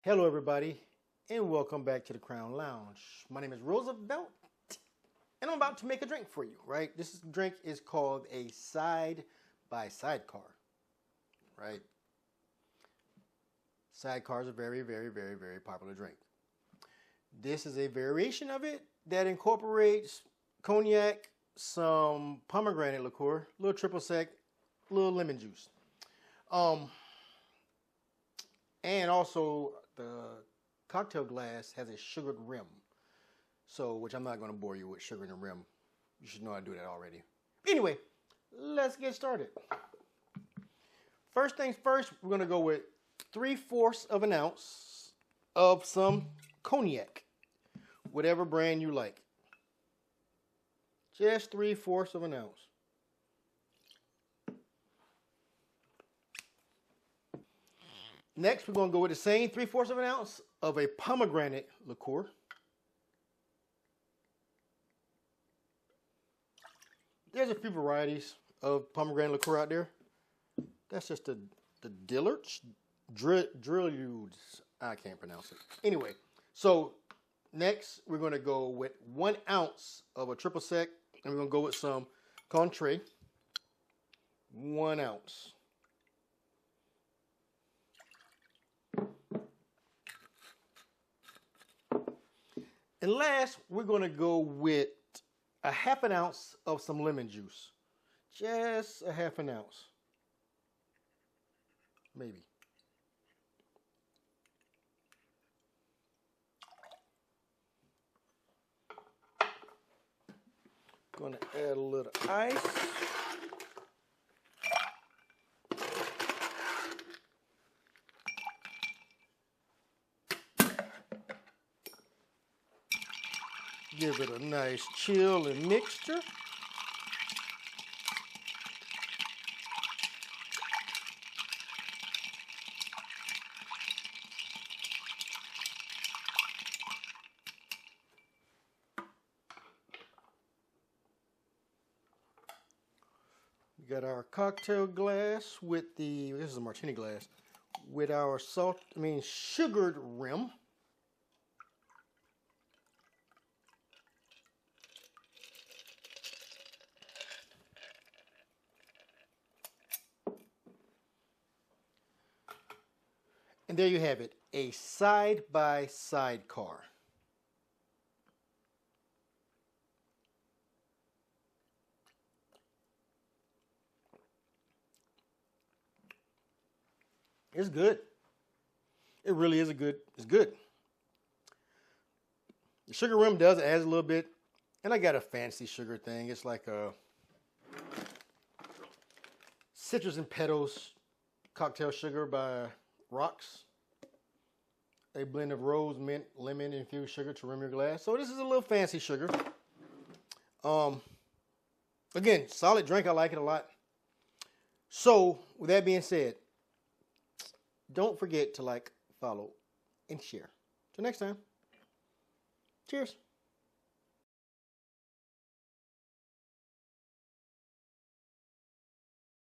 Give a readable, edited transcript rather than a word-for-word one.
Hello everybody and welcome back to the Crown Lounge. My name is Roosevelt and I'm about to make a drink for you, right? This drink is called a Sidecar, right? Sidecar is a very popular drink. This is a variation of it that incorporates cognac, some pomegranate liqueur, a little triple sec, a little lemon juice. And also the cocktail glass has a sugared rim. So, which I'm not going to bore you with sugar in the rim. You should know I do that already. Anyway, let's get started. First things first, we're going to go with 3/4 of an ounce of some cognac. Whatever brand you like. Just 3/4 of an ounce. Next, we're going to go with the same 3/4 of an ounce of a pomegranate liqueur. There's a few varieties of pomegranate liqueur out there. That's just the Dillard's, Drilludes. I can't pronounce it. Anyway, so next we're going to go with 1 ounce of a triple sec, and we're going to go with some Cointreau. 1 ounce. And last, we're going to go with a 1/2 ounce of some lemon juice. Just a 1/2 ounce. Maybe. Going to add a little ice. Give it a nice chill and mixture. We got our cocktail glass with this is a Martini glass, with our sugared rim. And there you have it, a Sidecar. It's good. It really is it's good. The sugar rim adds a little bit, and I got a fancy sugar thing. It's like a citrus and petals cocktail sugar by Rocks, a blend of rose, mint, lemon infused sugar to rim your glass. So this is a little fancy sugar. Again, solid drink. I like it a lot. So with that being said, don't forget to like, follow, and share. Till next time. Cheers.